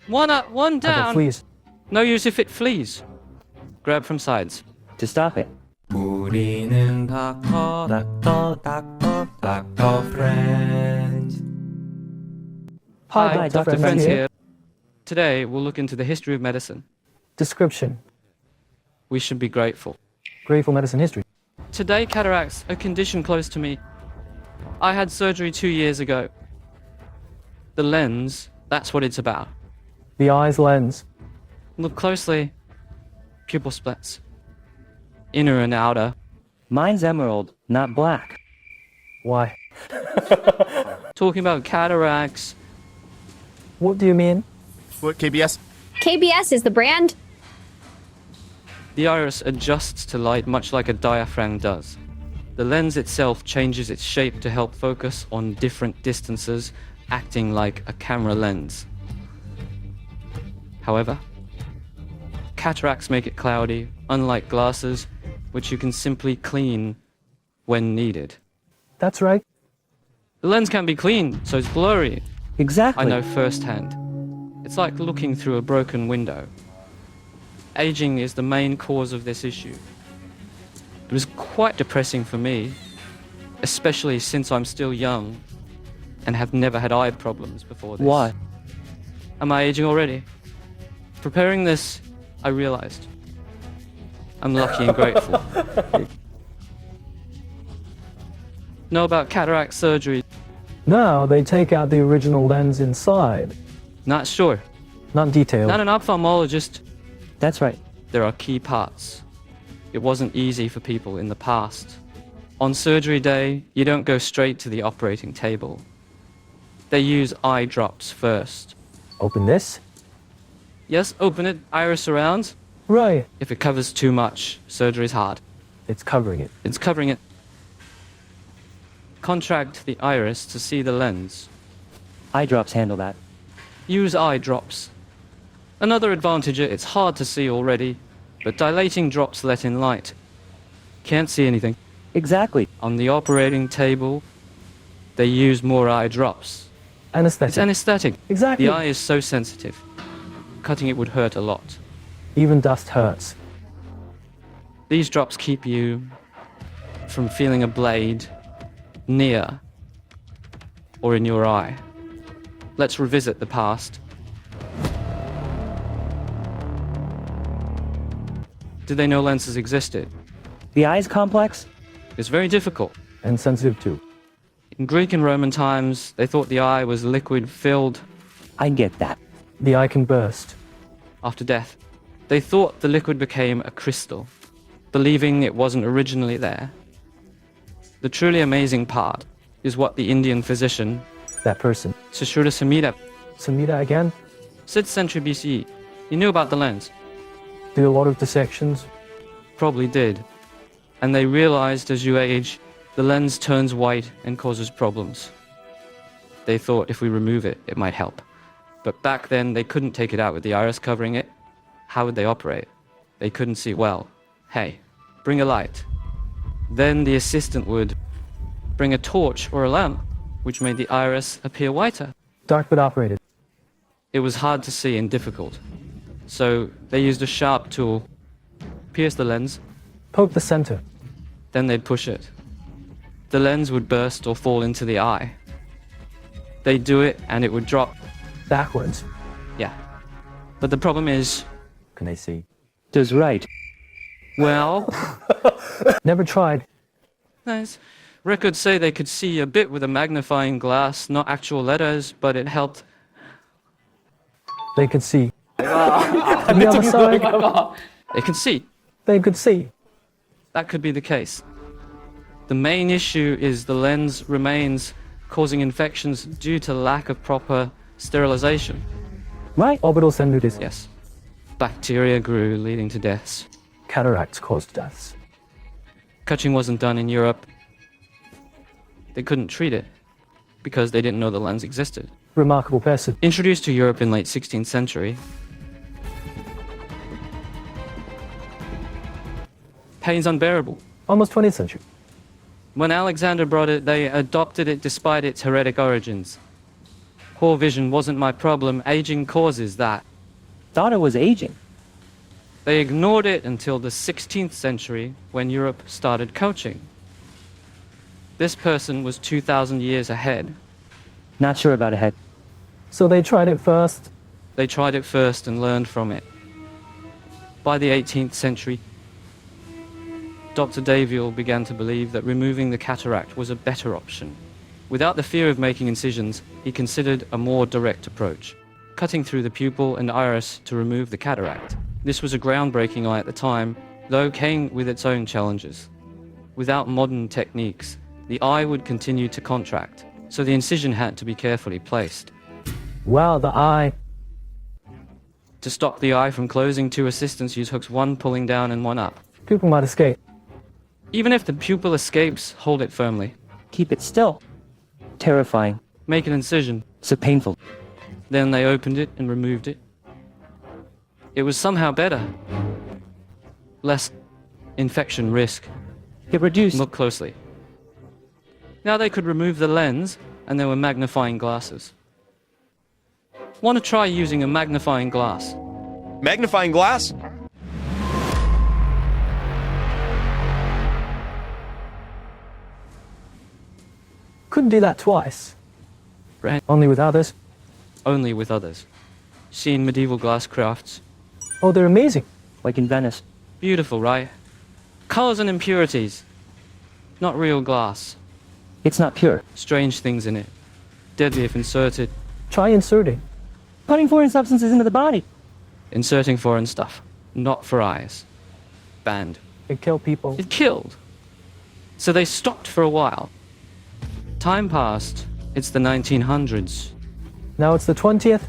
One up, one I got down. fleas. No use if it flees. Grab from sides. To stop it. 우리는 닥터 friends. Hi, Dr. Friends Friends here. here. Today, we'll look into the history of medicine. Description. We should be grateful. Grateful medicine history. Today, cataracts, a condition close to me. I had surgery 2 years ago. The lens, that's what it's about. The eye's lens. Look closely. Pupil splits. Inner and outer. Mine's emerald, not black. Why? Talking about cataracts. What do you mean? What, KBS? KBS is the brand. The iris adjusts to light much like a diaphragm does. The lens itself changes its shape to help focus on different distances, acting like a camera lens. However, cataracts make it cloudy, unlike glasses, which you can simply clean when needed. That's right. The lens can be cleaned, so it's blurry. Exactly. I know firsthand. It's like looking through a broken window. Aging is the main cause of this issue. It was quite depressing for me, especially since I'm still young and have never had eye problems before this. Why? Am I aging already? Preparing this, I realized I'm lucky and grateful. Know about cataract surgery? Now they take out the original lens inside. Not sure. Not detailed. Not an ophthalmologist. That's right. There are key parts. It wasn't easy for people in the past. On surgery day, you don't go straight to the operating table. They use eye drops first. Open this. Yes, open it, iris around. Right. If it covers too much, surgery's hard. It's covering it. It's covering it. Contract the iris to see the lens. Eye drops handle that. Use eye drops. Another advantage, it's hard to see already, but dilating drops let in light. Can't see anything. Exactly. On the operating table, they use more eye drops. Anesthetic. It's anesthetic. Exactly. The eye is so sensitive. Cutting it would hurt a lot. Even dust hurts. These drops keep you from feeling a blade near or in your eye. Let's revisit the past. Did they know lenses existed? The eye's complex? It's very difficult. And sensitive too. In Greek and Roman times, they thought the eye was liquid-filled I get that. The eye can burst. after death. They thought the liquid became a crystal, believing it wasn't originally there. The truly amazing part is what the Indian physician, That person. Sushruta Samhita, Samhita again. 6th century BCE, he knew about the lens. Do a lot of dissections. Probably did. And they realized as you age, the lens turns white and causes problems. They thought if we remove it, it might help. But back then, they couldn't take it out with the iris covering it. How would they operate? They couldn't see well. Hey, bring a light. Then the assistant would bring a torch or a lamp, which made the iris appear whiter. Dark but operated. It was hard to see and difficult. So they used a sharp tool, pierce the lens, Poke the center. then they'd push it. The lens would burst or fall into the eye. They'd do it and it would drop. Backwards. Yeah. But the problem is, Can they see? Does right. well, Never tried. nice. Records say they could see a bit with a magnifying glass, not actual letters, but it helped. They could see. On the other side, They could see. they could see. That could be the case. The main issue is the lens remains causing infections due to lack of proper sterilization. Right. Orbital cellulitis. Yes. Bacteria grew, leading to deaths. Cataracts caused deaths. Cutting wasn't done in Europe. They couldn't treat it because they didn't know the lens existed. Remarkable person. Introduced to Europe in late 16th century. Pain's unbearable. Almost 20th century. When Alexander brought it, they adopted it despite its heretic origins. Poor vision wasn't my problem, aging causes that. Thought it was aging. They ignored it until the 16th century when Europe started coaching. This person was 2,000 years ahead. Not sure about ahead. So they tried it first. They tried it first and learned from it. By the 18th century, Dr. Daviel began to believe that removing the cataract was a better option. Without the fear of making incisions, he considered a more direct approach, cutting through the pupil and iris to remove the cataract. This was a groundbreaking eye at the time, though came with its own challenges. Without modern techniques, the eye would continue to contract, so the incision had to be carefully placed. Wow, the eye. To stop the eye from closing, two assistants use hooks, one pulling down and one up. People might escape. Even if the pupil escapes, hold it firmly. Keep it still. Terrifying. Make an incision. So painful. Then they opened it and removed it. It was somehow better. Less infection risk. It reduced. Look closely. Now they could remove the lens, and there were magnifying glasses. Want to try using a magnifying glass? Magnifying glass? Couldn't do that twice. Right. Only with others. Only with others. Seen medieval glass crafts. Oh, they're amazing. Like in Venice. Beautiful, right? Colors and impurities. Not real glass. It's not pure. Strange things in it. Deadly if inserted. Try inserting. Putting foreign substances into the body. Inserting foreign stuff. Not for eyes. Banned. It killed people. It killed. So they stopped for a while. Time passed. It's the 1900s. Now it's the 20th.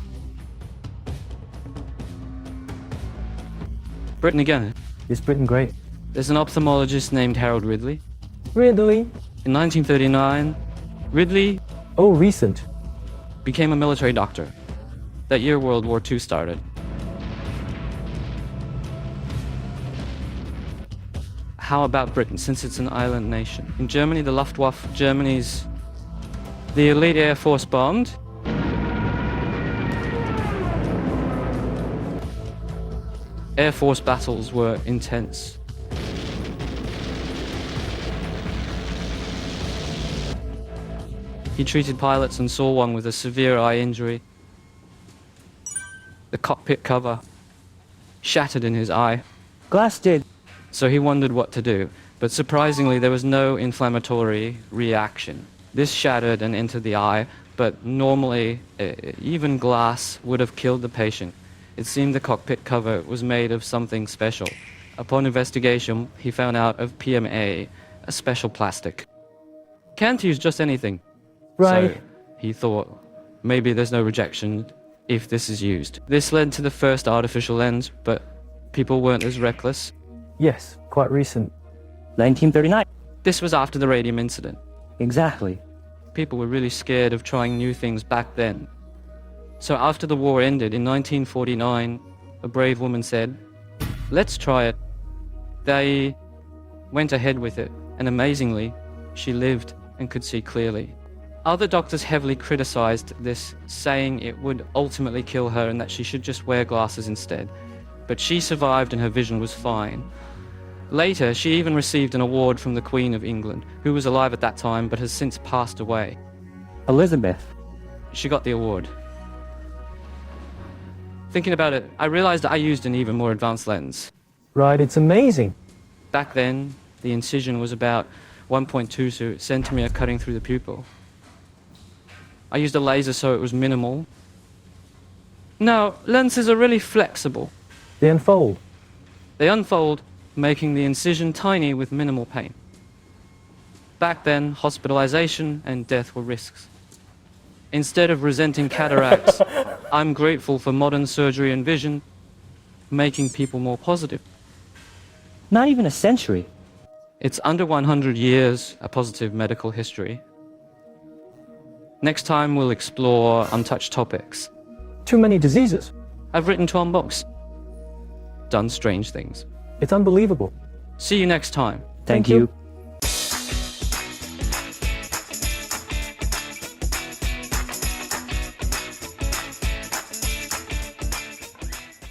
Britain again. Is Britain great? There's an ophthalmologist named Harold Ridley. Really? In 1939, Ridley Oh, recent. became a military doctor. That year World War II started. How about Britain, since it's an island nation? In Germany, the Luftwaffe, the elite air force bombed. Air force battles were intense. He treated pilots and saw one with a severe eye injury. The cockpit cover shattered in his eye, Glass did. so he wondered what to do. But surprisingly, there was no inflammatory reaction. This shattered and entered the eye, but normally, even glass would have killed the patient. It seemed the cockpit cover was made of something special. Upon investigation, he found out of PMA, a special plastic. Can't use just anything. Right. So he thought, maybe there's no rejection if this is used. This led to the first artificial lens, but people weren't as reckless. Yes, quite recent. 1939. This was after the radium incident. Exactly. People were really scared of trying new things back then. So after the war ended in 1949, a brave woman said, let's try it. They went ahead with it, and amazingly, she lived and could see clearly. Other doctors heavily criticized this, saying it would ultimately kill her and that she should just wear glasses instead. But she survived and her vision was fine. Later, she even received an award from the Queen of England, who was alive at that time but has since passed away. Elizabeth. She got the award. Thinking about it, I realized I used an even more advanced lens. Right, it's amazing. Back then, the incision was about 1.2 centimeter cutting through the pupil. I used a laser so it was minimal. Now, lenses are really flexible. They unfold. They unfold, making the incision tiny with minimal pain. Back then, hospitalization and death were risks. Instead of resenting cataracts, I'm grateful for modern surgery and vision, making people more positive. Not even a century. It's under 100 years, a positive medical history. Next time we'll explore untouched topics. Too many diseases. I've written 12 books. Done strange things. It's unbelievable. See you next time. Thank you.